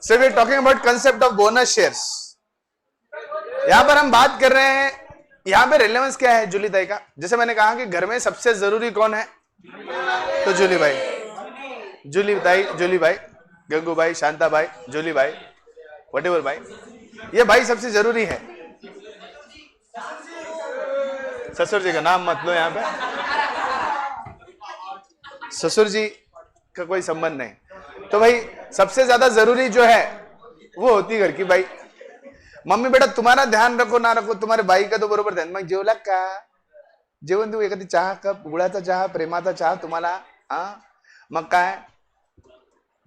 So we are talking about concept of bonus shares. यहां पर हम बात कर रहे हैं, यहां पे रेलेवेंस क्या है जूली ताई का? जैसे मैंने कहा कि घर में सबसे जरूरी कौन है, तो जूली भाई, जूली ताई, जूली भाई, गंगू भाई, शांता भाई, जूली भाई, व्हाटएवर भाई, ये भाई सबसे जरूरी है। ससुर जी का नाम मत लो यहां पे, ससुर जी का कोई संबंध नहीं। तो भाई सबसे ज्यादा जरूरी जो है वो होती घर की बाई। मम्मी बेटा तुम्हारा ध्यान रखो ना रखो, तुम्हारे बाई का तो बरोबर ध्यान। मग जेवला का, जेवण देऊ एखादी चहा कप, गुळाचा चहा, प्रेमाचा चहा तुम्हाला, हा मग काय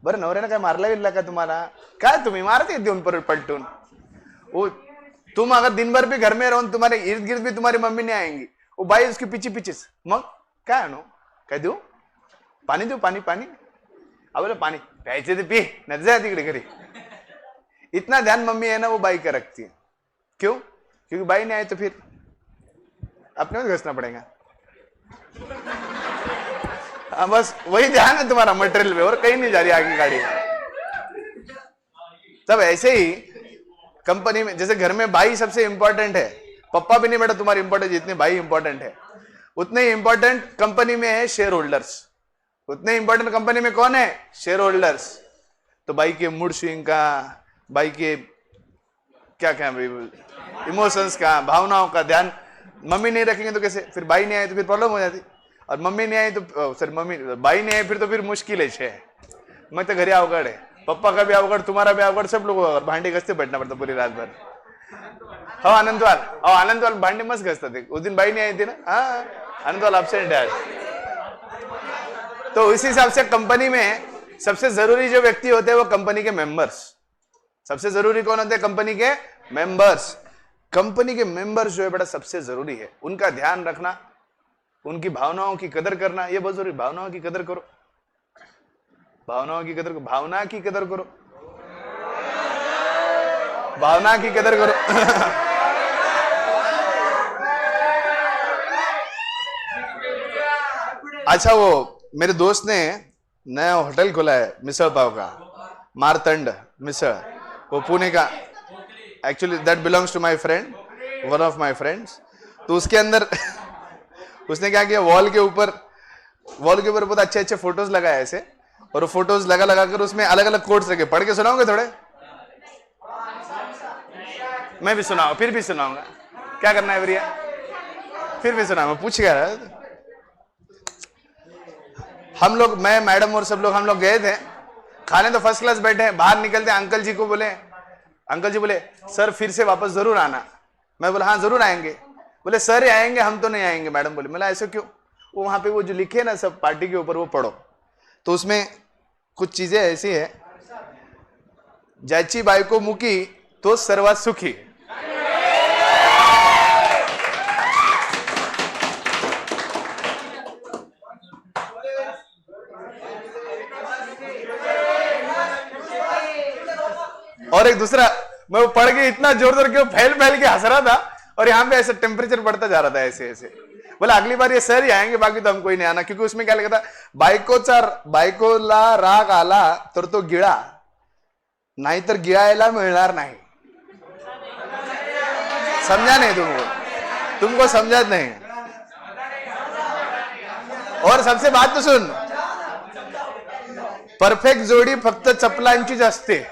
बरं, नवऱ्याने काय मारला बिरला का तुम्हाला? काय तुम्ही मारते देऊन परत पलटून? वो तुम अगर दिन भर भी घर में रहो, तुम्हारे इर्द गिर्द भी तुम्हारी मम्मी नहीं आएंगी, वो बाई उसकी पीछे पीछे, मग काय नो काय देऊ, पाणी देऊ, पाणी पाणी, बोले पानी प्यायचे थे पी, नहीं जाए तिकडे घरी। इतना ध्यान मम्मी है ना वो बाई का रखती है। क्यों? क्योंकि बाई नहीं आए तो फिर अपने में घसना पड़ेगा। बस वही ध्यान है तुम्हारा मटेरियल में, और कहीं नहीं जा रही आगे गाड़ी। तब ऐसे ही कंपनी में, जैसे घर में भाई सबसे इंपॉर्टेंट है, पप्पा भी नहीं बेटा तुम्हारी इंपॉर्टेंट, जितने भाई इंपॉर्टेंट है उतने ही इंपॉर्टेंट कंपनी में है शेयर होल्डर्स। उतने इंपॉर्टेंट कंपनी में कौन है? Share holders. तो भाई के मूड स्विंग का, भाई के क्या क्या इमोशंस का, भावनाओं का ध्यान मम्मी नहीं रखेंगे तो कैसे? फिर भाई नहीं आए तो फिर प्रॉब्लम हो जाती। और मम्मी नहीं आई तो सर मम्मी भाई नहीं आए फिर तो फिर मुश्किल है। मैं तो घरे अवगढ़ है, पप्पा का भी अवगढ़, तुम्हारा भी अवगढ़, सब लोग भांडे घसते बैठना पड़ता पूरी रात भर। हाँ आनंदवाल भांडे मस्त घसता थे। उस दिन भाई नहीं आई थी ना, हाँ आनंदवाल एब्सेंट है। तो इसी हिसाब से कंपनी में सबसे जरूरी जो व्यक्ति होते हैं वो कंपनी के मेंबर्स। सबसे जरूरी कौन होते हैं? कंपनी के मेंबर्स। कंपनी के मेंबर्स जो है बड़ा सबसे जरूरी है, उनका ध्यान रखना, उनकी भावनाओं की कदर करना, ये बहुत जरूरी। भावनाओं की कदर करो, भावनाओं की कदर करो, भावना की कदर करो, भावना की कदर करो। अच्छा, वो मेरे दोस्त ने नया होटल खोला है मिसळ पाव का, मारतंड मिसळ, वो पुणे का। Actually that belongs to my friend, one of my friends. तो उसके अंदर उसने क्या किया, वॉल के ऊपर बहुत अच्छे अच्छे फोटोज लगाए ऐसे, और वो फोटोज लगा लगा कर उसमें अलग अलग कोट्स रखे। पढ़ के सुनाओगे थोड़े? मैं भी सुनाऊंगा, फिर भी सुनाऊंगा। क्या करना है भैया? फिर भी सुनाऊंगा, पूछ गया। हम लोग, मैं मैडम और सब लोग, हम लोग गए थे खाने, तो फर्स्ट क्लास बैठे हैं। बाहर निकलते अंकल जी को बोले, अंकल जी बोले सर फिर से वापस जरूर आना। मैं बोला हाँ जरूर आएंगे। बोले सर आएंगे, हम तो नहीं आएंगे मैडम। बोले मैं ऐसे क्यों? वो वहां पे वो जो लिखे ना सब पार्टी के ऊपर, वो पढ़ो। तो उसमें कुछ चीजें ऐसी है, ज्याची बायको मुकी तो सर्वात सुखी। और एक दूसरा, मैं वो पढ़ के इतना जोर जोर के फैल फैल के हंस रहा था, और यहाँ पे ऐसे टेम्परेचर बढ़ता जा रहा था ऐसे ऐसे। बोला अगली बार ये सर ही आएंगे, बाकी तो हम कोई नहीं आना। क्योंकि उसमें क्या लिखा था, बायकोला राग आला तर तो गिळा, नाहीतर गिळायला मिळणार नाही। समझा नहीं तुमको समझा नहीं। और सबसे बात तो सुन, परफेक्ट जोडी फक्त चपलांचीच असते।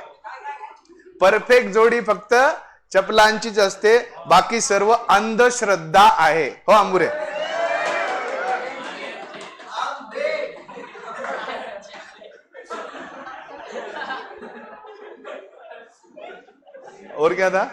परफेक्ट जोडी फक्त चपलांचीच असते, बाकी सर्व अंधश्रद्धा आहे। हो अंबुरे? और क्या था?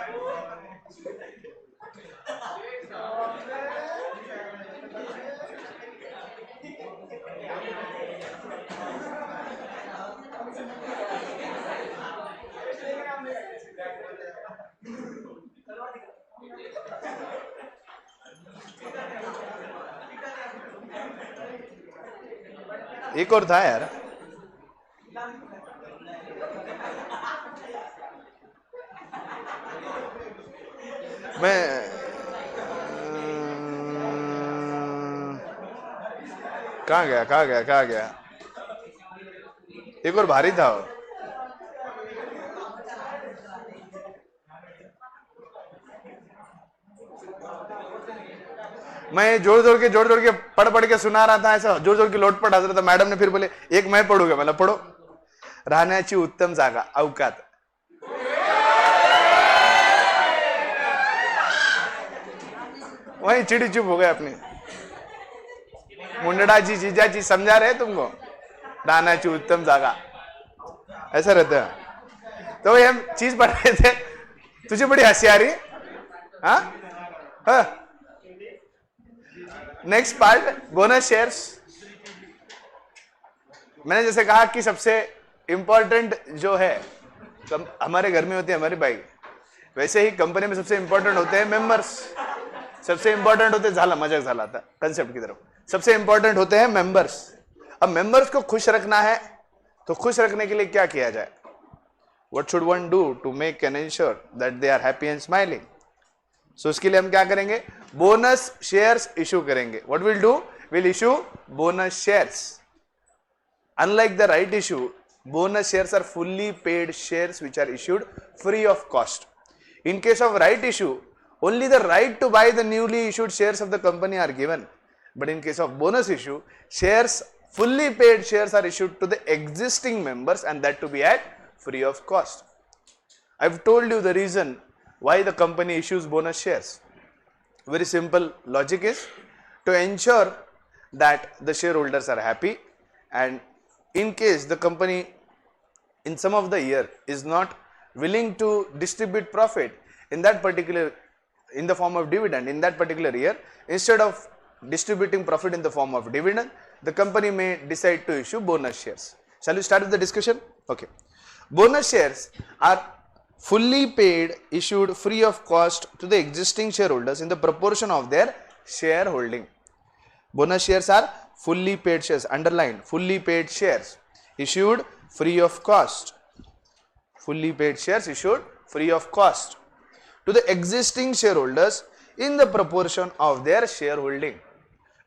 एक और था यार, मैं कहाँ गया? एक और भारी था वो। मैं जोड़ जोड़ के पढ़ के सुना रहा था, ऐसा जोड़ जोड़ के लोटपट हंस रहा था. मैडम ने फिर बोले एक मैं पढ़ूंगा. मला पढ़ो. राहण्याची उत्तम जागा अवकात. वही चिड़ी चुप हो गए अपनी. मुंडा जी जीजा जी समझा रहे तुमको. राहण्याची उत्तम जागा ऐसा रहता है. तो हम चीज पढ़ रहे थे. तुझे बड़ी हंसी आ रही. हाँ. Next part bonus shares. मैंने जैसे कहा कि सबसे इंपॉर्टेंट जो है हमारे घर में होती है हमारी बाइक, वैसे ही कंपनी में सबसे इंपॉर्टेंट होते हैं मेंबर्स. सबसे इंपॉर्टेंट होते झाला मजाक झाला था कंसेप्ट की तरफ. सबसे इंपॉर्टेंट होते हैं मेंबर्स. अब मेंबर्स को खुश रखना है तो खुश रखने के लिए क्या किया जाए? What should one do to make and ensure that they are happy and smiling? So उसके लिए हम क्या करेंगे? बोनस शेयर्स इशू करेंगे. What we'll do? We'll issue bonus shares. Unlike the right issue, bonus shares are fully paid shares which are issued free of cost. In case of right issue, only the right to buy the newly issued shares of the company are given. But in case of bonus issue, shares, fully paid shares are issued to the existing members and that to be at free of cost. I've told you the reason why the company issues bonus shares. Very simple logic is to ensure that the shareholders are happy, and in case the company in some of the year is not willing to distribute profit in that particular in the form of dividend in that particular year, instead of distributing profit in the form of dividend, the company may decide to issue bonus shares. Shall we start with the discussion? Okay. Bonus shares are fully paid, issued free of cost to the existing shareholders in the proportion of their shareholding. Bonus shares are fully paid shares, underline, fully paid shares issued free of cost. Fully paid shares issued free of cost to the existing shareholders in the proportion of their shareholding.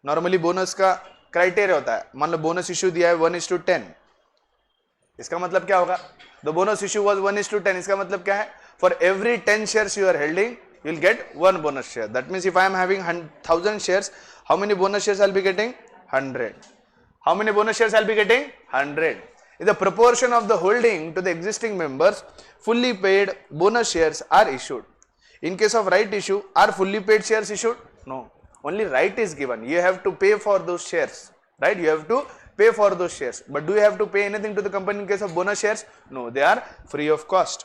Normally bonus का criteria होता है. मान लो bonus issue दिया है 1:10. इसका मतलब क्या होगा? The bonus issue was 1:10. इसका मतलब क्या है? For every 10 shares you are holding, you will get 1 bonus share. That means if I am having 1000 shares, how many bonus shares I'll be getting? 100. How many bonus shares I'll be getting? 100. In the proportion of the holding to the existing members, fully paid bonus shares are issued. In case of right issue, are fully paid shares issued? No. Only right is given. You have to pay for those shares. Right? You have to pay for those shares. But do you have to pay anything to the company in case of bonus shares? No. They are free of cost.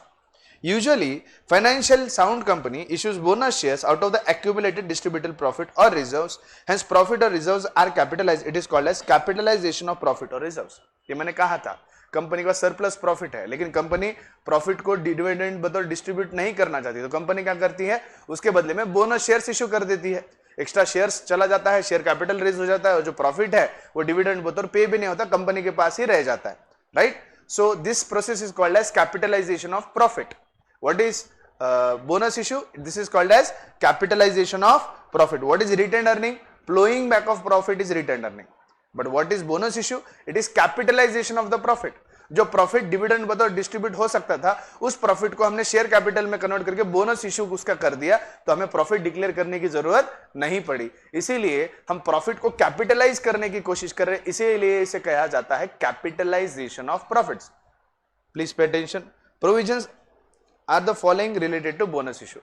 Usually, financial sound company issues bonus shares out of the accumulated distributable profit or reserves. Hence, profit or reserves are capitalized. It is called as capitalization of profit or reserves. ये मैंने कहा था. Company का surplus profit है, लेकिन company profit को dividend बतौर distribute नहीं करना चाहती, तो कंपनी क्या करती है? उसके बदले में बोनस शेयर्स इशू कर देती है. एक्स्ट्रा शेयर्स चला जाता है, शेयर कैपिटल रेज हो जाता है, और जो प्रॉफिट है वो डिविडेंड बतौर पे भी नहीं होता, कंपनी के पास ही रह जाता है. Right? So this process is called as capitalisation of profit. What is bonus issue? This is called as capitalization of profit. What is retained earning? Flowing back of profit is retained earning. But what is bonus issue? It is capitalization of the profit. जो profit dividend बतौर distribute हो सकता था, उस profit को हमने share capital में convert करके बोनस इश्यू उसका कर दिया, तो हमें प्रॉफिट डिक्लेयर करने की जरूरत नहीं पड़ी. इसीलिए हम प्रॉफिट को कैपिटलाइज करने की कोशिश कर रहे हैं, इसीलिए इसे कहा जाता है capitalisation of profits. Please pay attention. Provisions are the following related to bonus issue.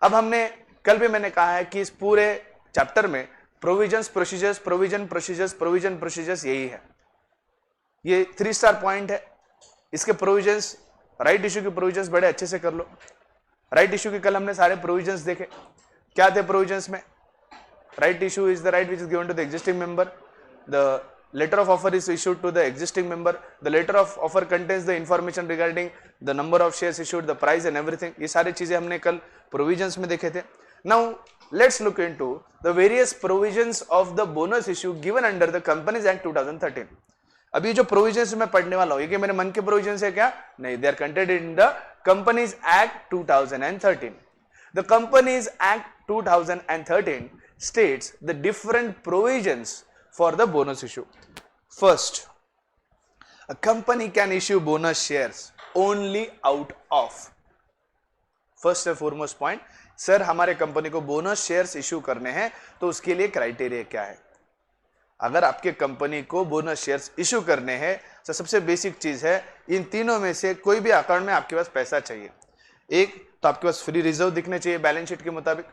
अब हमने कल भी मैंने कहा है कि इस पूरे चैप्टर में provisions procedures, provision procedures, provision procedures यही है. ये 3 स्टार पॉइंट है. इसके प्रोविजंस, राइट इश्यू के प्रोविजंस बड़े अच्छे से कर लो. राइट इश्यू के कल हमने सारे प्रोविजंस देखे. क्या थे प्रोविजंस में? Right issue is the right which is given to the existing member. The letter of offer is issued to the existing member. The letter of offer contains the information regarding the number of shares issued, the price and everything. ये सारी चीजें हमने कल provisions में देखे थे. Now let's look into the various provisions of the bonus issue given under the Companies Act 2013. अभी जो provisions मैं पढ़ने वाला हूँ, ये कि मेरे मन के provisions है क्या? नहीं, they are contained in the Companies Act 2013. The Companies Act 2013 states the different provisions for the bonus issue. First, a company can issue bonus shares only out of, first and foremost point, sir हमारे company को bonus shares issue करने हैं तो उसके लिए criteria क्या है? अगर आपके कंपनी को बोनस शेयर्स इशू करने हैं तो सबसे बेसिक चीज है, इन तीनों में से कोई भी अकाउंट में आपके पास पैसा चाहिए। एक तो आपके पास फ्री रिजर्व दिखने चाहिए बैलेंस शीट के मुताबिक।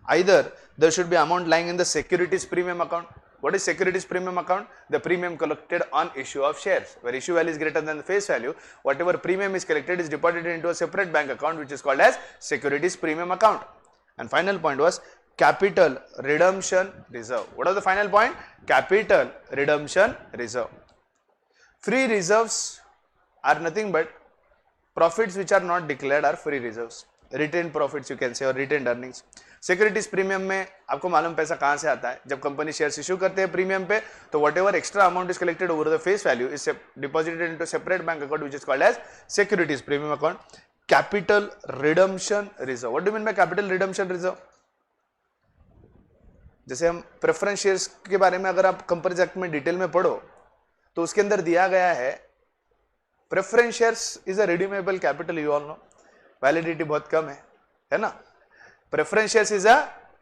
Either there should be amount lying in the securities premium account. What is securities premium account? The premium collected on issue of shares. Where issue value is greater than the face value, whatever premium is collected is deposited into a separate bank account which is called as securities premium account. And final point was capital redemption reserve. What was the final point? Capital redemption reserve. Free reserves are nothing but profits which are not declared are free reserves. Retained profits you can say or retained earnings. Securities premium में आपको मालूम पैसा कहां से आता है? जब company shares issue करते हैं प्रीमियम पे तो whatever extra amount is collected over the face value is deposited into separate bank account which is called as securities premium account. Capital redemption reserve, what do mean by capital redemption reserve? जैसे हम preference shares के बारे में अगर आप company act में detail में पढ़ो तो उसके अंदर दिया गया है preference shares is a redeemable capital, you all know, validity बहुत कम है ना। Preference shares is a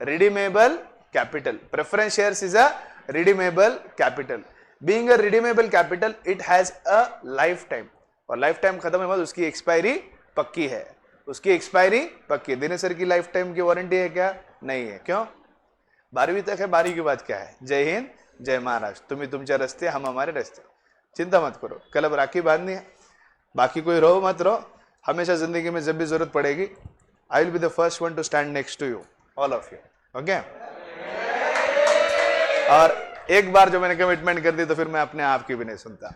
redeemable capital. Preference shares is a redeemable capital. Being a redeemable capital, it has a lifetime. और lifetime खत्म होने बाद उसकी expiry पक्की है, उसकी एक्सपायरी पक्की। दिनेसर की लाइफ टाइम की वारंटी है क्या? नहीं है। क्यों? 12वीं तक है, 12वीं के बाद क्या है? जय हिंद जय महाराष्ट्र, तुम्हें तुमचे रस्ते हम हमारे रस्ते। चिंता मत करो, कल अब राखी बांधनी है, बाकी कोई रहो मत रहो, हमेशा जिंदगी में जब भी जरूरत पड़ेगी I will be the first one to stand next to you, all of you, okay? और एक बार जो मैंने कमिटमेंट कर दी तो फिर मैं अपने आप की भी नहीं सुनता।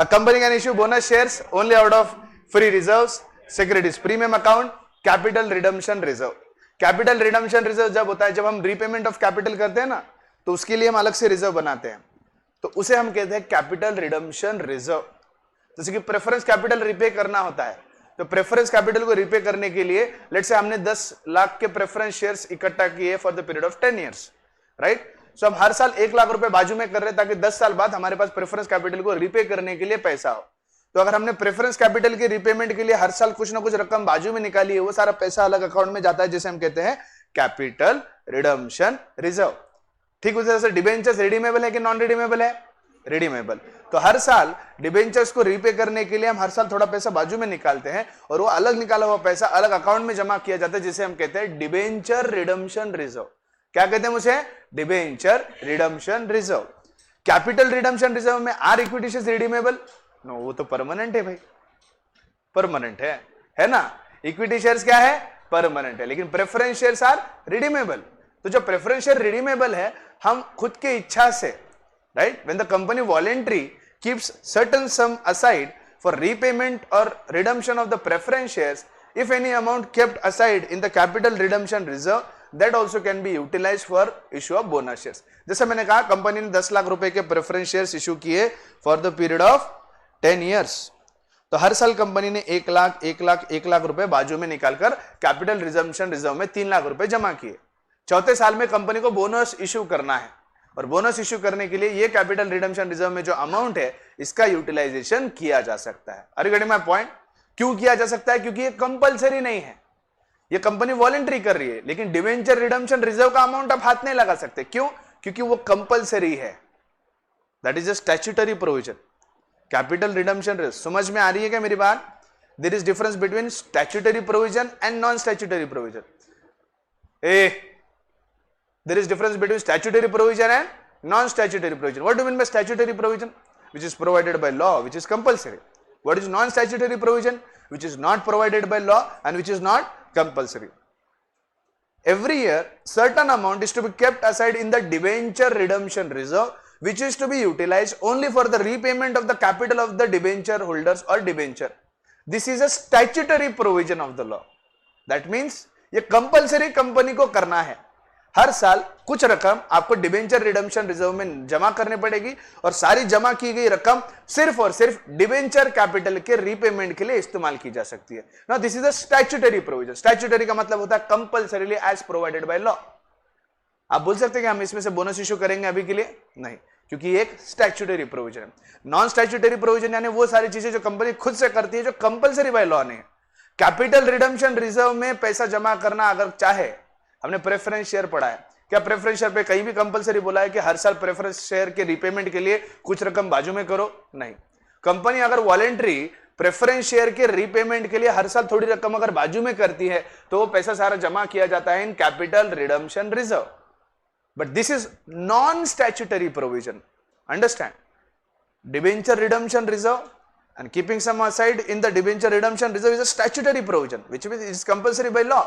A company can issue bonus shares only out of free reserves, securities premium account, capital redemption reserve. Capital redemption reserve जब होता है, जब हम repayment of capital करते हैं ना, तो उसके लिए हम अलग से रिजर्व बनाते हैं, तो उसे हम कहते हैं कैपिटल रिडम्पशन रिजर्व। जैसे कि प्रेफरेंस कैपिटल रिपे करना होता है, तो प्रेफरेंस कैपिटल को रिपे करने के लिए लेट्स से हमने 10 लाख के प्रेफरेंस शेयर्स इकट्ठा किए for the period of 10 years, right. So हम हर साल 1 लाख रुपए बाजू में कर रहे हैं ताकि 10 साल बाद हमारे पास प्रेफरेंस कैपिटल को रिपे करने के लिए पैसा हो। तो अगर हमने प्रेफरेंस कैपिटल के रिपेमेंट के लिए हर साल कुछ ना कुछ रकम बाजू में निकाली है, वो सारा पैसा अलग अकाउंट में जाता है, जिसे हम कहते हैं कैपिटल रिडम्पशन रिजर्व। ठीक उसी तरह से डिबेंचर्स रिडीमेबल है कि नॉन रिडीमेबल है? रिडीमेबल। तो हर साल डिबेंचर्स को रीपे करने के लिए हम हर साल थोड़ा पैसा बाजू में निकालते हैं और वो अलग निकाला हुआ पैसा अलग अकाउंट में जमा किया जाता है, जिसे हम कहते हैं डिबेंचर रिडम्पशन रिजर्व। क्या कहते हैं उसे? Debenture redemption reserve. Capital redemption reserve में are equity shares redeemable? No, वो तो परमानेंट है भाई, परमानेंट है ना। इक्विटी शेयर्स क्या है? परमानेंट है। लेकिन प्रेफरेंस शेयर्स आर रिडीमेबल। तो जो प्रेफरेंस शेयर रिडीमेबल है, हम खुद के इच्छा से, right, when the company voluntarily keeps certain sum aside for repayment or redemption of the preference shares, if any amount kept aside in the capital redemption reserve, that also can be utilized for issue of bonus shares. जैसे मैंने कहा company ने 10 लाख रुपए के preference shares issue किए for the period of 10 years, तो हर साल company ने 1 लाख रुपए बाजू में निकालकर कैपिटल रिजम्पशन रिजर्व में 3 लाख रुपए जमा किए। चौथे साल में कंपनी को बोनस इशू करना है, और बोनस इशू करने के लिए ये कैपिटल रिडम्पशन रिजर्व में जो अमाउंट है इसका यूटिलाइजेशन किया जा सकता है। Are you getting my point? क्यों किया जा सकता है? क्योंकि ये कंपलसरी नहीं है, ये कंपनी वॉलंटरी कर रही है। लेकिन डिवेंचर रिडम्पशन रिजर्व का अमाउंट आप हाथ नहीं लगा सकते। क्यों? क्योंकि वो कंपलसरी है, that is a statutory provision. Capital redemption reserve, समझ में आ रही है क्या मेरी बात? There is difference between statutory provision and non statutory provision. There is difference between statutory provision and non-statutory provision. What do you mean by statutory provision? Which is provided by law, which is compulsory. What is non-statutory provision? Which is not provided by law and which is not compulsory. Every year, certain amount is to be kept aside in the debenture redemption reserve, which is to be utilized only for the repayment of the capital of the debenture holders or debenture. This is a statutory provision of the law. That means, ये compulsory company को करना है। हर साल कुछ रकम आपको debenture redemption reserve में जमा करने पड़ेगी और सारी जमा की गई रकम सिर्फ और सिर्फ डिबेंचर कैपिटल के रीपेमेंट के लिए इस्तेमाल की जा सकती है। Now this is a statutory provision. Statutory का मतलब होता है compulsorily as provided by law. आप बोल सकते हैं कि हम इसमें से बोनस इशू करेंगे, अभी के लिए नहीं, क्योंकि ये एक स्टैट्यूटरी प्रोविजन है। नॉन स्टैट्यूटरी प्रोविजन यानी वो सारी चीजें जो कंपनी खुद से करती है, जो कंपल्सरी बाय लॉ नहीं है। कैपिटल रिडम्पशन रिजर्व में पैसा जमा करना अगर चाहे, हमने प्रेफरेंस शेयर पढ़ा है, क्या प्रेफरेंस शेयर पे कहीं भी कंपलसरी बोला है कि हर साल प्रेफरेंस शेयर के रिपेमेंट के लिए कुछ रकम बाजू में करो? नहीं। कंपनी अगर वॉलेंट्री प्रेफरेंस शेयर के रीपेमेंट के लिए हर साल थोड़ी रकम अगर बाजू में करती है तो वो पैसा सारा जमा किया जाता है in capital redemption reserve. But this is non statutory provision, understand? Debenture redemption reserve and keeping some aside in the debenture redemption reserve is a statutory provision which means it is compulsory by law,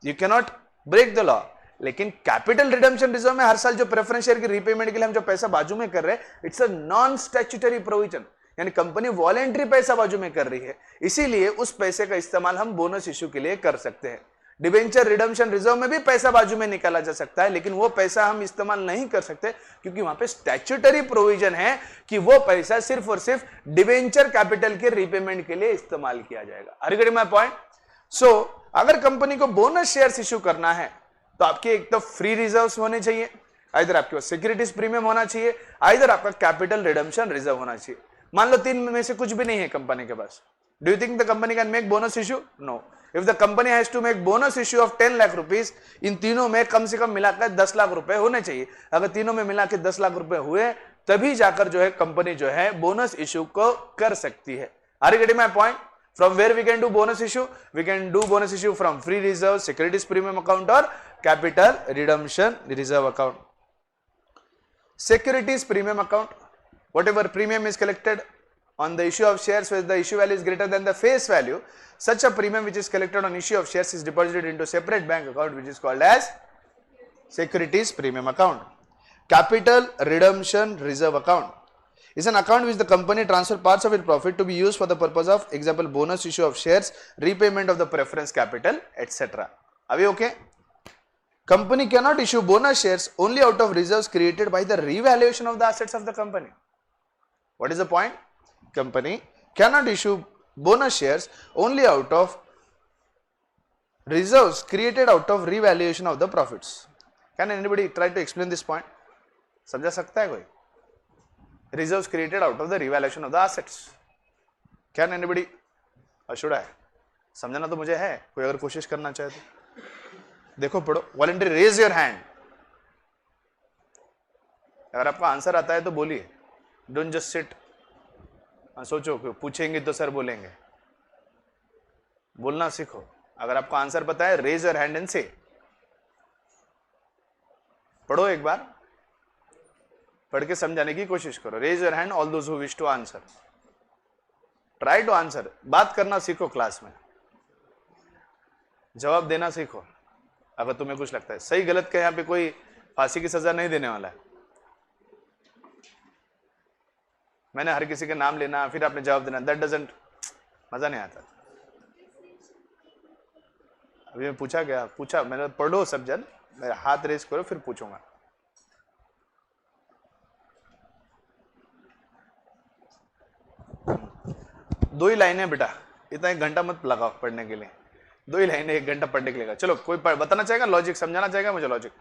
you cannot break the law। लेकिन capital redemption reserve में हर साल जो preference share की repayment के लिए हम जो पैसा बाजू में कर रहे हैं, it's a non statutory provision, यानी कंपनी वॉलेंट्री पैसा बाजू में कर रही है, इसीलिए उस पैसे का इस्तेमाल हम बोनस इश्यू के लिए कर सकते हैं। डिबेंचर रिडम्पशन रिजर्व में भी पैसा बाजू में निकाला जा सकता है, लेकिन वो पैसा हम इस्तेमाल नहीं कर सकते क्योंकि वहां पे स्टैट्यूटरी प्रोविजन है कि वो पैसा सिर्फ और सिर्फ डिबेंचर कैपिटल के रीपेमेंट के लिए इस्तेमाल किया जाएगा। Are you getting my point? So अगर कंपनी को बोनस शेयर्स इश्यू करना है तो आपके एक तो फ्री रिजर्व्स होने चाहिए, आइदर आपके पास सिक्योरिटीज प्रीमियम होना चाहिए, आइदर आपका कैपिटल रिडम्पशन रिजर्व होना चाहिए। मान लो तीन में से कुछ भी नहीं है कंपनी के पास, do you think the company can make bonus issue? No. If the company has to make bonus issue of 10 lakh rupees, इन तीनों में कम से कम मिलाकर 10 लाख रुपए होने चाहिए। अगर तीनों में मिलाकर 10 लाख रुपए हुए तभी जाकर जो है कंपनी जो है बोनस इश्यू को कर सकती है। Are you getting my point? From where we can do bonus issue? We can do bonus issue from free reserve, securities premium account or capital redemption reserve account. Securities premium account, whatever premium is collected on the issue of shares where the issue value is greater than the face value, such a premium which is collected on issue of shares is deposited into separate bank account which is called as securities premium account. Capital redemption reserve account is an account which the company transfer parts of its profit to be used for the purpose of example bonus issue of shares, repayment of the preference capital, etc. Are we okay? Company cannot issue bonus shares only out of reserves created by the revaluation of the assets of the company. What is the point? Company cannot issue bonus shares only out of reserves created out of revaluation of the profits. Can anybody try to explain this point? समझा सकता है कोई? Reserves created out of the revaluation of the assets. Can anybody? should I? समझना तो मुझे है, कोई अगर कोशिश करना चाहे तो देखो पढ़ो। वॉलंटरी रेज योर हैंड, अगर आपका आंसर आता है तो बोलिए, डोंट जस्ट सिट। सोचो कि पूछेंगे तो सर बोलेंगे, बोलना सीखो। अगर आपको आंसर पता है रेज योर हैंड एंड से। पढ़ो एक बार, पढ़ के समझाने की कोशिश करो। Raise your hand all those who wish to answer, try to answer. बात करना सीखो क्लास में, जवाब देना सीखो। अगर तुम्हें कुछ लगता है सही गलत के, यहाँ पे कोई फांसी की सजा नहीं देने वाला है। मैंने हर किसी के नाम लेना फिर आपने जवाब देना, दैट डजंट, मजा नहीं आता। अभी मैं पूछा गया, पूछा मैंने, पढ़ो सब जन, मेरा हाथ रेज करो फिर पूछूंगा। दो ही लाइनें बेटा, इतना एक घंटा मत लगाओ पढ़ने के लिए। दो ही लाइनें एक घंटा पढ़ने के लिए। चलो कोई बताना चाहेगा, लॉजिक समझाना चाहेगा मुझे? Logic,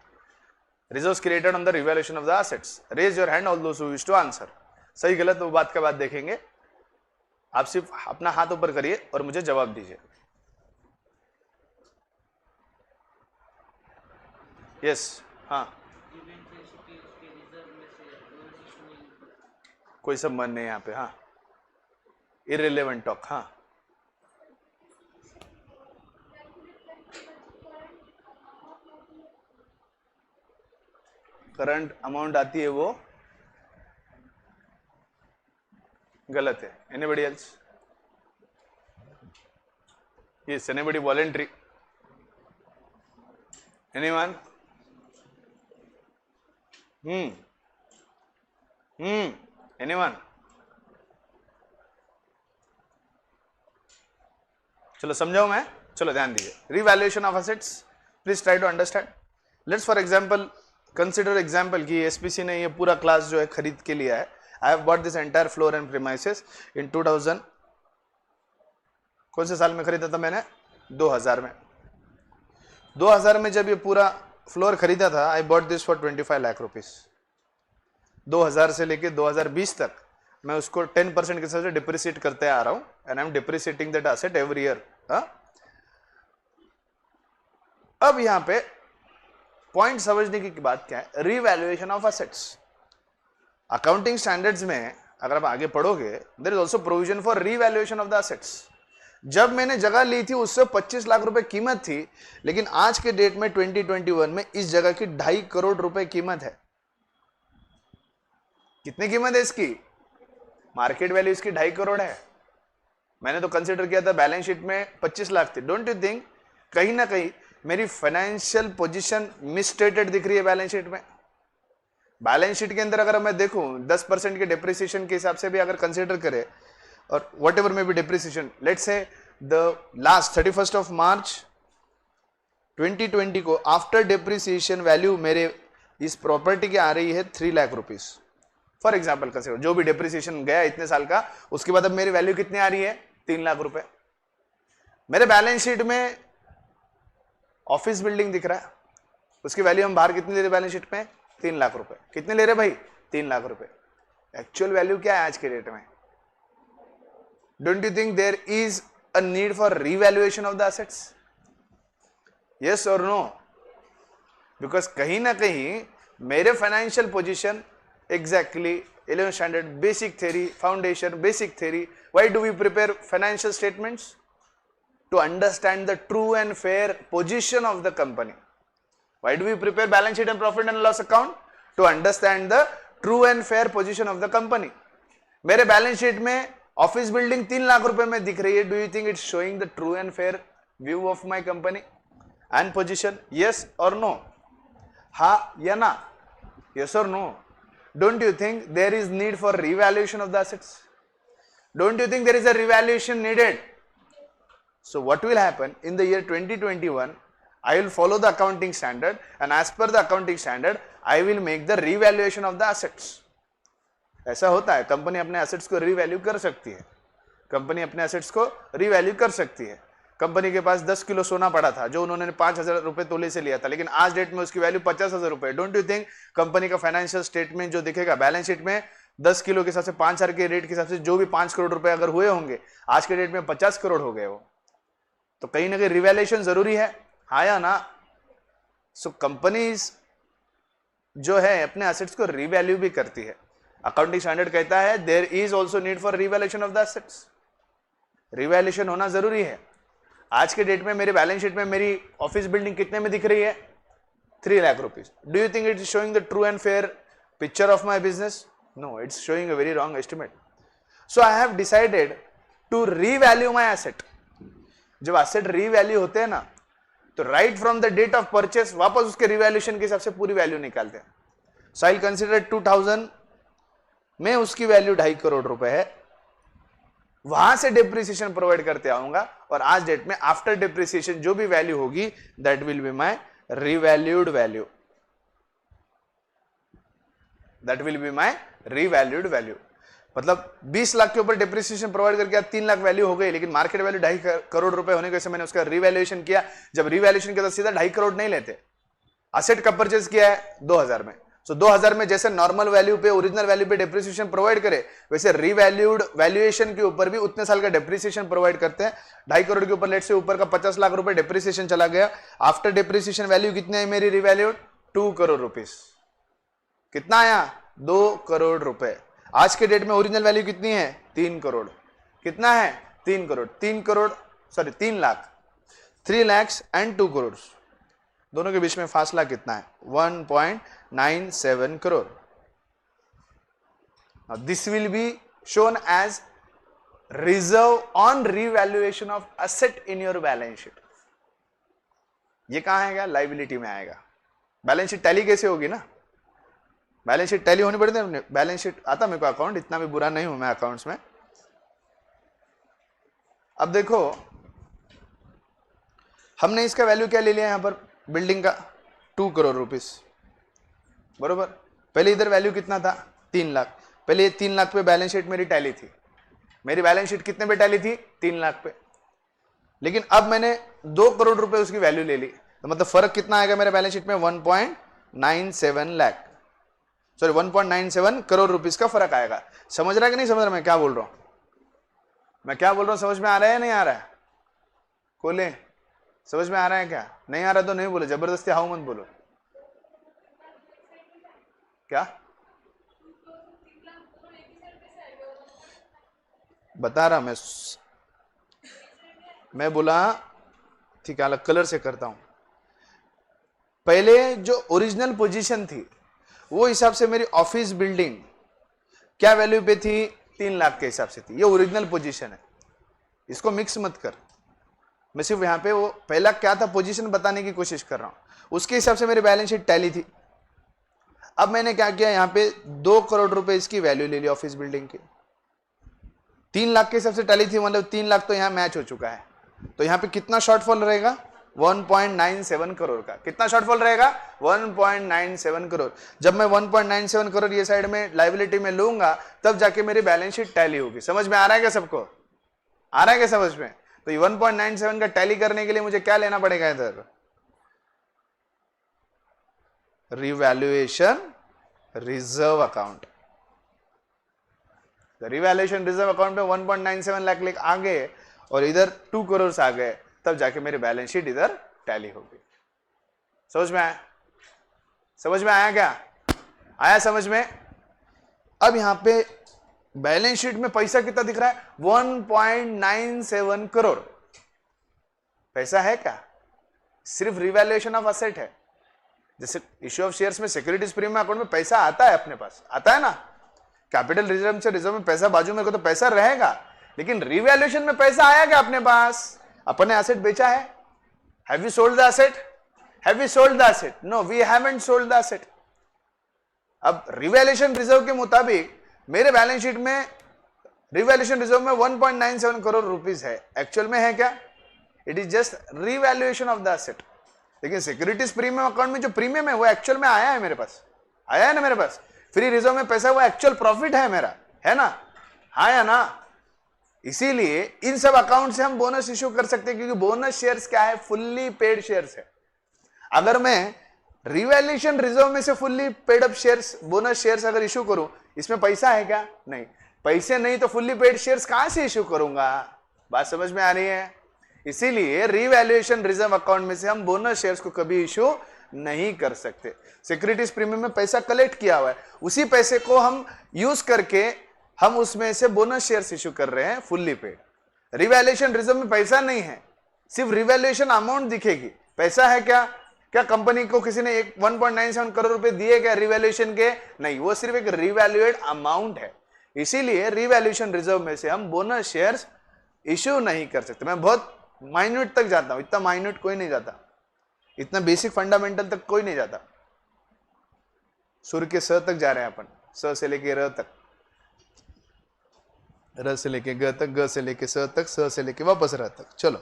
reserves created on the revaluation of the assets, raise your hand all those who wish to answer. सही गलत वो बात के बाद देखेंगे। आप सिर्फ अपना हाथ ऊपर करिए और मुझे जवाब दीजिए। यस, हाँ, कोई संबंध नहीं यहाँ पे। हाँ, इररिलेवेंट टॉक। हाँ, करंट अमाउंट आती है वो गलत है। Anybody else? Yes, anybody voluntary? Anyone? Anyone? चलो समझाओ मैं, चलो ध्यान दीजिए। Revaluation of assets, please try to understand. Let's for example consider example कि एसपीसी ने ये पूरा क्लास जो है खरीद के लिया है। I have bought this entire floor and premises in 2000, कौन से साल में खरीदा था मैंने? 2000 में। 2000 में जब ये पूरा फ्लोर खरीदा था, I bought this for 25 lakh rupees. 2000 से लेके 2020 तक मैं उसको 10% के हिसाब से डिप्रिसिएट करते आ रहा हूँ, and I am depreciating that asset every year हा? अब यहां पे पॉइंट समझने की बात क्या है, revaluation of assets. Accounting standards में अगर आप आगे पढ़ोगे, there is also provision for revaluation of the assets. जब मैंने जगह ली थी उससे 25 लाख रुपए कीमत थी, लेकिन आज के डेट में 2021 में इस जगह की 2.5 करोड़ रुपए कीमत है। कितनी कीमत है इसकी? मार्केट वैल्यू इसकी 2.5 करोड़ है। मैंने तो कंसिडर किया था बैलेंस शीट में 25 लाख थी। डोंट यू थिंक कहीं ना कहीं मेरी फाइनेंशियल पोजीशन मिसस्टेटेड दिख रही है बैलेंस शीट में? बैलेंस शीट के अंदर अगर मैं देखूं 10% के डिप्रिसिएशन के हिसाब से भी अगर कंसिडर करें, और what ever may be depreciation, let's say the last 31st of March 2020 को आफ्टर डिप्रिसिएशन वैल्यू मेरे इस प्रॉपर्टी की आ रही है 3 lakh rupees for example consider. जो भी डिप्रिसिएशन गया इतने साल का, उसके बाद अब मेरी वैल्यू कितनी आ रही है? 3 लाख रुपए। मेरे बैलेंस शीट में ऑफिस बिल्डिंग दिख रहा है, उसकी वैल्यू हम बाहर कितनी ले रहे बैलेंस शीट में? 3 लाख रुपए। कितने ले रहे भाई? 3 लाख रुपए। एक्चुअल वैल्यू क्या है आज के डेट में? Don't you think there is a need for revaluation of the assets? Yes और नो? बिकॉज कहीं ना कहीं मेरे financial position exactly 11th standard basic theory, foundation basic theory, why do we prepare financial statements? To understand the true and fair position of the company. Why do we prepare balance sheet and profit and loss account? To understand the true and fair position of the company. मेरे balance sheet में office building 3 lakh रुपए में दिख रही है। Do you think it's showing the true and fair view of my company and position? Yes और no? हा या ना? यस और no? Don't you think there is need for revaluation of the assets? Don't you think there is a revaluation needed? So what will happen in the year 2021? I will follow the accounting standard, and as per the accounting standard, I will make the revaluation of the assets. ऐसा होता है, company अपने assets को revalue कर सकती है। Company अपने assets को रीवैल्यू कर सकती है। कंपनी के पास 10 किलो सोना पड़ा था जो उन्होंने 5,000 रुपए तोले से लिया था, लेकिन आज डेट में उसकी वैल्यू 50,000 रुपए। डोंट यू थिंक कंपनी का फाइनेंशियल स्टेटमेंट जो दिखेगा बैलेंस शीट में 10 किलो के हिसाब से 5,000 के रेट के हिसाब से जो भी 5 करोड़ रुपए अगर हुए होंगे, आज के डेट में 50 करोड़ हो गए वो, तो कहीं ना कहीं रिवैल्यूएशन जरूरी है, हाँ या ना? सो कंपनीज जो है अपने एसेट्स को रिवैल्यू भी करती है। अकाउंटिंग स्टैंडर्ड कहता है there is also need for revaluation of the assets. Revaluation होना जरूरी है। आज के डेट में मेरे बैलेंस शीट में मेरी ऑफिस बिल्डिंग कितने में दिख रही है? 3 lakh rupees. Do you think it is showing the true and fair picture of my business? No, it's showing a very wrong estimate. So I have decided to revalue my asset. जब asset revalue होते हैं ना, तो right from the date of purchase वापस उसके revaluation के हिसाब से पूरी वैल्यू निकालते हैं। सो आई विल कंसीडर 2000 में उसकी वैल्यू 2.5 करोड़ रुपए है, वहां से डिप्रिसिएशन प्रोवाइड करते आऊंगा, और आज डेट में आफ्टर डिप्रिसिएशन जो भी वैल्यू होगी that will be my revalued value. That will be my revalued value. मतलब 20 लाख के ऊपर डिप्रिसिएशन प्रोवाइड करके 3 लाख वैल्यू हो गई, लेकिन मार्केट वैल्यू 2.5 करोड़ रुपए होने की वजह से मैंने उसका रिवैल्यूएशन किया। जब रिवैल्यूएशन किया तो सीधा 2.5 करोड़ नहीं लेते। एसेट का परचेज किया है 2000 में, सो 2000 में जैसे नॉर्मल वैल्यू पे, ओरिजिनल वैल्यू पे डिप्रिसिएशन प्रोवाइड करे, वैसे रिवैल्यूड वैल्यूएशन के ऊपर भी उतने साल का डिप्रिसिएशन प्रोवाइड करते हैं। 2.5 करोड़ के ऊपर लेट से ऊपर का 50 लाख रुपए डिप्रिसिएशन चला गया। आफ्टर डिप्रिसिएशन वैल्यू कितनी है मेरी रिवैल्यूड? 2 करोड़ रुपीस। कितना आया? 2 करोड़ रुपए। आज के डेट में ओरिजिनल वैल्यू कितनी है? 3 करोड़। कितना है? 3 करोड़। 3 लाख। 3 lakhs एंड 2 करोड़, दोनों के बीच में फासला कितना है? 1.97 crore. This will be shown as reserve on revaluation of asset in your balance sheet. ये कहां आएगा? लाइबिलिटी में आएगा। बैलेंस शीट टैली कैसे होगी ना? बैलेंस शीट टैली होनी पड़ती है। बैलेंस शीट आता मेरे को अकाउंट, इतना भी बुरा नहीं हूं मैं अकाउंट्स में। अब देखो हमने इसका वैल्यू क्या ले लिया यहां पर बिल्डिंग का? 2 करोड़ रुपीस, बरोबर। पहले इधर वैल्यू कितना था? 3 लाख। पहले 3 लाख पे बैलेंस शीट मेरी टैली थी। मेरी बैलेंस शीट कितने पे टैली थी? 3 लाख पे। लेकिन अब मैंने 2 करोड़ रुपए उसकी वैल्यू ले ली, तो मतलब फर्क कितना आएगा मेरे बैलेंस शीट में? 1.97 लाख, सॉरी 1.97 करोड़ रुपीस का फर्क आएगा। समझ रहा है कि नहीं समझ रहा मैं क्या बोल रहा हूं? मैं क्या बोल रहा हूं समझ में आ रहा है या नहीं आ रहा है? खोले, समझ में आ रहा है क्या? नहीं आ रहा तो नहीं बोलो, जबरदस्ती हाउ मत बोलो। क्या बता रहा मैं बोला ठीक है, अलग कलर से करता हूं। पहले जो ओरिजिनल पोजीशन थी वो हिसाब से मेरी ऑफिस बिल्डिंग क्या वैल्यू पे थी? 3 लाख के हिसाब से थी। ये ओरिजिनल पोजीशन है, इसको मिक्स मत कर। मैं सिर्फ यहां पे वो पहला क्या था पोजीशन बताने की कोशिश कर रहा हूं। उसके हिसाब से मेरी बैलेंस शीट टैली थी। अब मैंने क्या किया, यहां पे 2 करोड़ रुपए इसकी वैल्यू ले ली ऑफिस बिल्डिंग की। 3 लाख के हिसाब से टैली थी, मतलब 3 लाख तो यहां मैच हो चुका है। तो यहां पे कितना शॉर्टफॉल रहेगा? 1.97 करोड़ का। कितना शॉर्टफॉल रहेगा? 1.97 करोड़। जब मैं 1.97 करोड़ ये साइड में लायबिलिटी में लूंगा तब जाके मेरी बैलेंस शीट टैली होगी। समझ में आ रहा है क्या सबको? आ रहा है क्या समझ में? तो ये 1.97 का टैली करने के लिए मुझे क्या लेना पड़ेगा इधर? Revaluation reserve account. Revaluation reserve account में 1.97 लाख लेके आ गए और इधर 2 करोड़ आ गए, तब जाके मेरी बैलेंस शीट इधर टैली होगी। समझ में आया? समझ में आया क्या? आया समझ में? अब यहां पे बैलेंस शीट में पैसा कितना दिख रहा है? 1.97 करोड़। पैसा है क्या? सिर्फ रिवैल्यूएशन ऑफ असेट है। जैसे इश्यू ऑफ शेयर्स में सिक्योरिटीज प्रीमियम अकाउंट में पैसा आता है, अपने पास आता है ना। कैपिटल रिजर्व से रिजर्व में पैसा बाजू में को तो पैसा रहेगा, लेकिन रिवैल्यूएशन में पैसा आया क्या अपने पास? अपने एसेट बेचा है? Have we sold the asset? Have we sold the asset? No, we haven't sold the asset. अब रिवैल्यूएशन रिजर्व के मुताबिक मेरे बैलेंस शीट में रिवैल्यूएशन रिजर्व में 1.97 करोड़ रुपीस है। एक्चुअल में है क्या? It is just revaluation of the asset. लेकिन सिक्योरिटीज प्रीमियम अकाउंट में जो प्रीमियम है वो एक्चुअल में आया है मेरे पास, आया है ना मेरे पास। फ्री रिजर्व में पैसा वो एक्चुअल प्रॉफिट है मेरा, है ना? हाँ या ना? इसीलिए इन सब अकाउंट से हम बोनस इश्यू कर सकते हैं, क्योंकि बोनस शेयर्स क्या है? फुल्ली पेड शेयर्स है। अगर मैं रिवैल्यूएशन रिजर्व में से fully paid up shares, bonus shares अगर इश्यू करूं, इसमें पैसा है क्या? नहीं, पैसे नहीं तो फुल्ली पेड शेयर्स कहां से इश्यू करूंगा? बात समझ में आ रही है? इसीलिए रिवैल्यूएशन रिजर्व अकाउंट में से हम बोनस शेयर्स को कभी इश्यू नहीं कर सकते। सिक्योरिटीज प्रीमियम में पैसा कलेक्ट किया हुआ है, उसी पैसे को हम यूज करके हम उसमें से बोनस शेयर्स इश्यू कर रहे हैं फुल्ली पेड। रिवैल्यूएशन रिजर्व में पैसा नहीं है, सिर्फ रिवैल्यूएशन अमाउंट दिखेगी। पैसा है क्या? क्या कंपनी को किसी ने 1.97 करोड़ रुपए दिए क्या रिवैल्यूएशन के? नहीं, वो सिर्फ एक रिवैल्यूएट अमाउंट है। इसीलिए रिवैल्यूएशन रिजर्व में से हम बोनस शेयर्स इश्यू नहीं कर सकते। मैं बहुत माइन्यूट तक जाता हूं, इतना माइन्यूट कोई नहीं जाता, इतना बेसिक फंडामेंटल तक कोई नहीं जाता। सुर के स तक जा रहे हैं अपन, स से लेके र तक, र से लेके ग तक, ग से लेके स तक, स से लेके वापस र तक। चलो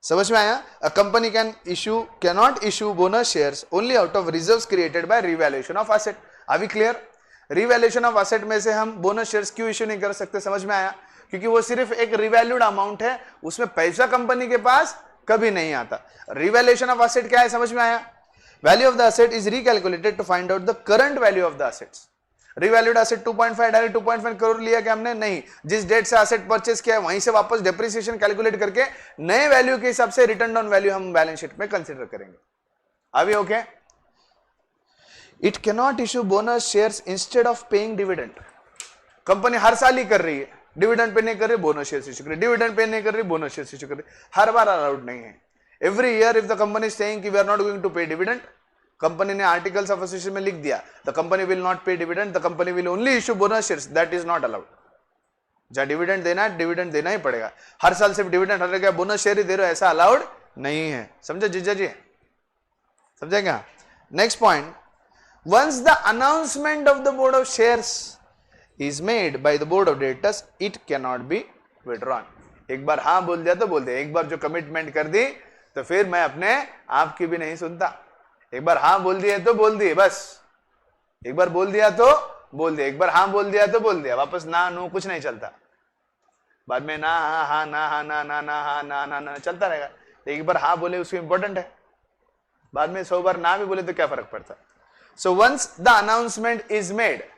समझ में आया? A company can not issue bonus shares only out of reserves created by revaluation of asset. Are we clear? Revaluation of asset में से हम बोनस शेयर्स क्यों इश्यू नहीं कर सकते? समझ में आया? क्योंकि वो सिर्फ एक रिवैल्यूड अमाउंट है, उसमें पैसा कंपनी के पास कभी नहीं आता। रिवैल्यूएशन ऑफ एसेट क्या है? समझ में आया? Value of the asset is recalculated to find out the current value of the assets. Revalued asset 2.5 direct 2.5 crore लिया क्या हमने? नहीं, जिस डेट से एसेट परचेस किया है वहीं से वापस डेप्रिसिएशन कैलकुलेट करके नए वैल्यू के हिसाब से रिटर्न डाउन वैल्यू हम बैलेंस शीट में कंसीडर करेंगे। अभी okay? It can not issue bonus shares instead of paying dividend. Company हर साल ही कर रही है, डिविडेंड पे नहीं कर रही, बोनस शेयर्स इश्यू कर रही, डिविडेंड पे नहीं कर रही, बोनस शेयर्स इश्यू कर रही। हर बार अलाउड नहीं है। Every year if the company saying कि we are not going to pay dividend, company ने आर्टिकल्स ऑफ एसोसिएशन में लिख दिया the company will not pay dividend, the company will only issue bonus shares, that is not allowed. जहां dividend देना है dividend देना ही पड़ेगा। हर साल सिर्फ डिविडेंड हर जगह बोनस शेयर ही दे रहे हो, ऐसा अलाउड नहीं है। समझे जीजा जी? समझे क्या? Next point, once the announcement of the board of shares is made by the board of directors, it cannot be withdrawn। एक बार हाँ बोल दिया तो बोल दिया, एक बार जो कमिटमेंट कर दी तो फिर मैं अपने आप की भी नहीं सुनता। एक बार हाँ बोल दिए तो बोल दिए, बस एक बार बोल दिया तो बोल दिया, एक बार हाँ बोल दिया तो बोल दिया, वापस ना नो कुछ नहीं चलता। बाद में ना हाँ हाँ ना हाँ ना ना ना हाँ ना ना ना चलता रहेगा। एक बार हाँ बोले उसको इंपॉर्टेंट है, बाद में 100 बार ना भी बोले तो क्या फर्क पड़ता। So once the announcement is made,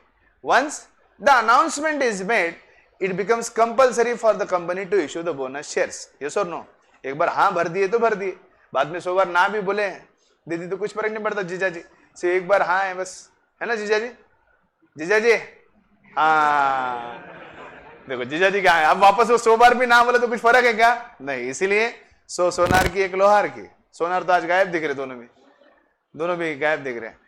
once the announcement is made, it becomes compulsory for the company to issue the bonus shares. Yes or no? एक बार हाँ भर दिए तो भर दिए, बाद में 100 बार ना भी बोले हैं दीदी तो कुछ फर्क नहीं पड़ता जीजा जी से, एक बार हाँ है बस, है ना जीजा जी? जीजा जी हाँ, देखो जीजा जी क्या है, अब वापस वो 100 बार भी ना बोले तो कुछ फर्क है क्या? नहीं। इसीलिए 100 सोनार की 1 लोहार की। सोनार तो आज गायब दिख रहे, दोनों भी गायब दिख रहे हैं।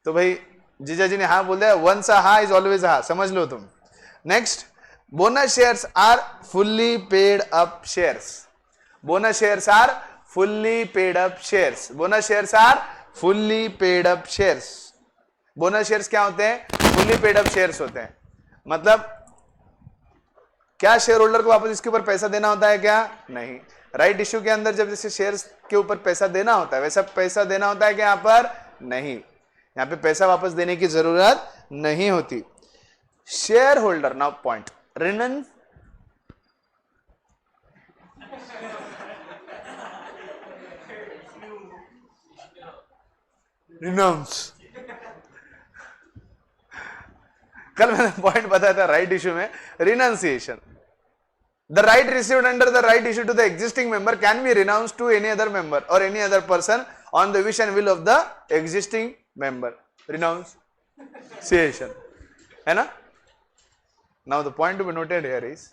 तो भाई जीजा जी ने हाँ बोल दिया, वंस अ हाँ इज ऑलवेज हाँ, समझ लो तुम। Next, bonus shares are fully paid up shares. Bonus shares are fully paid up shares. Bonus shares are fully paid up shares. Bonus shares क्या होते हैं? फुल्ली पेड अप शेयर्स होते हैं। मतलब क्या शेयर होल्डर को वापस इसके ऊपर पैसा देना होता है क्या? नहीं। राइट इश्यू के अंदर जब जैसे शेयर्स के ऊपर पैसा देना होता है वैसा पैसा देना होता है क्या यहां पर? नहीं, यहां पे पैसा वापस देने की जरूरत नहीं होती। Share holder, now point, renounce. कल मैंने पॉइंट बताया था राइट इश्यू में, renunciation. The right received under the right issue to the existing member can be renounced to any other member और any other person on the wish and will of the existing member. Renunciation, है ना? Now the point to be noted here is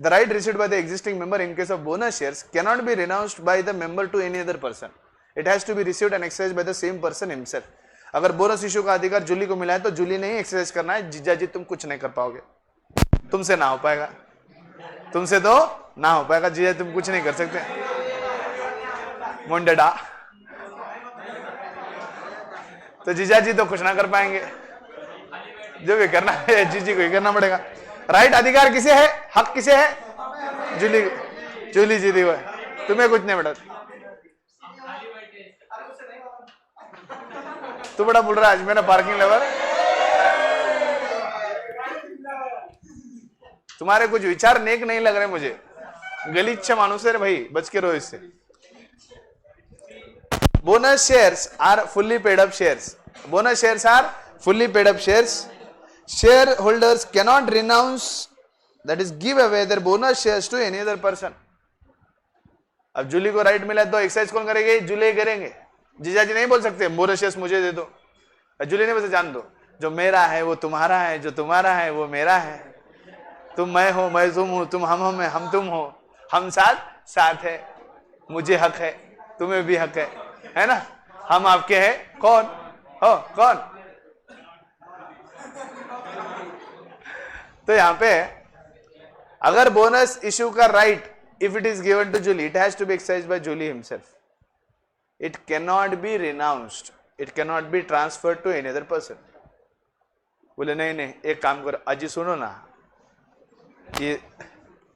the right received by the existing member in case of bonus shares cannot be renounced by the member to any other person. It has to be received and exercised by the same person himself. अगर bonus issue का अधिकार जूली को मिला है तो जूली ने ही exercise करना है। जीजा जी तुम कुछ नहीं कर पाओगे, तुमसे ना हो पाएगा, तुमसे तो ना हो पाएगा। जीजा तुम कुछ नहीं कर सकते, मुंडेडा। तो जीजा जी तो कुछ ना कर पाएंगे, जो भी करना है जीजी को ही करना पड़ेगा। राइट अधिकार किसे है? हक किसे है? जूली, जूली जी दी हुआ है, तुम्हें कुछ नहीं बेटा। तू बड़ा बोल रहा है आज मेरा पार्किंग लेवल। तुम्हारे कुछ विचार नेक नहीं लग रहे मुझे, गलीच्छ मानुस है भाई, बच के रहो इससे। Bonus shares are fully paid up shares. Bonus shares are fully paid up shares. Shareholders cannot renounce, that is give away their bonus shares to any other person. अब जूली को राइट मिला तो एक्सरसाइज कौन करेंगे? जूली करेंगे। जीजा जी नहीं बोल सकते बोनस शेयर्स मुझे दे दो। जूली ने बस जान दो, जो मेरा है वो तुम्हारा है, जो तुम्हारा है वो मेरा है। तुम मैं हो, मैं तुम हो, तुम हम है, हम तुम हो, हम साथ साथ है। मुझे हक है, तुम्हें भी हक है ना? हम आपके हैं, कौन हो? कौन? तो यहां पे अगर बोनस इश्यू का right if it is given to Julie, it has to be exercised by Julie himself. It can not be renounced, it can not be transferred to any other person. बोले नहीं नहीं, एक काम करो अजी, सुनो ना, ये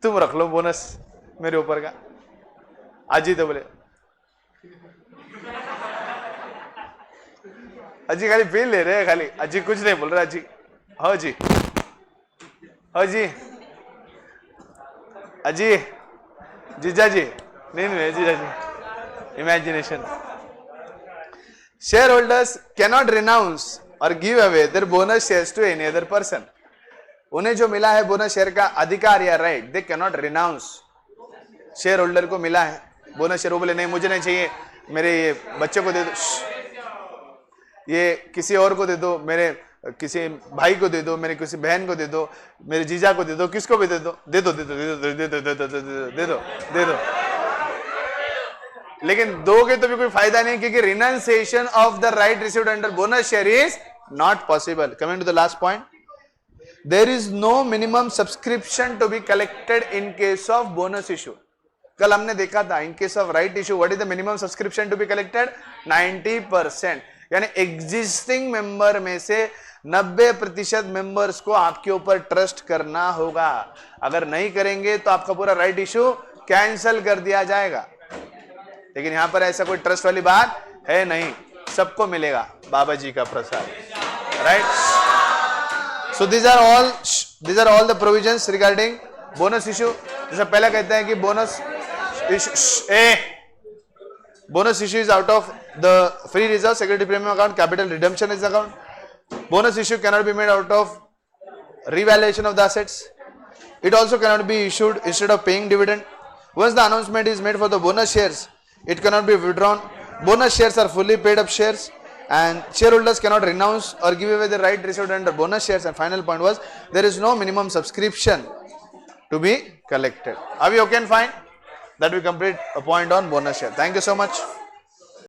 तुम रख लो बोनस मेरे ऊपर का। अजी तो बोले, अजी खाली फील ले रहे हैं, खाली अजी कुछ नहीं बोल रहा। अजी हाँ जी, हाँ जी, अजी, जीजा जी, नहीं जीजा जी, imagination. Share holders cannot renounce और give away their bonus shares to any other person. उन्हें जो मिला है बोनस शेयर का अधिकार या right, they cannot renounce. Share holder को मिला है बोनस शेयर, वो बोले नहीं मुझे नहीं चाहिए, मेरे ये बच्चे को दे दो, ये किसी और को दे दो, मेरे किसी भाई को दे दो, मेरे किसी बहन को दे दो, मेरे जीजा को दे दो, किसको भी दे दो, दे दो दे दो दे दो दे दो दे दो दे दो दे दो। लेकिन दोगे तो भी कोई फायदा नहीं, क्योंकि renunciation of the right received under bonus share is not possible. Coming to the last point, there is no minimum subscription to be collected in case of bonus issue. कल हमने देखा था in case of right issue what is the minimum subscription to be collected? 90%। यानी existing member में से 90% members को आपके ऊपर ट्रस्ट करना होगा। अगर नहीं करेंगे तो आपका पूरा राइट इशू कैंसिल कर दिया जाएगा। लेकिन यहां पर ऐसा कोई ट्रस्ट वाली बात है नहीं, सबको मिलेगा बाबा जी का प्रसाद, right. So these are all the provisions regarding bonus issue। जैसे पहले कहते हैं कि bonus issue is out of the free reserve, security premium account, capital redemption is account. Bonus issue cannot be made out of revaluation of the assets. It also cannot be issued instead of paying dividend. Once the announcement is made for the bonus shares, it cannot be withdrawn. Bonus shares are fully paid up shares, and shareholders cannot renounce or give away the right received under bonus shares. And final point was, there is no minimum subscription to be collected. Are we okay and fine? That we complete a point on bonus share. Thank you so much.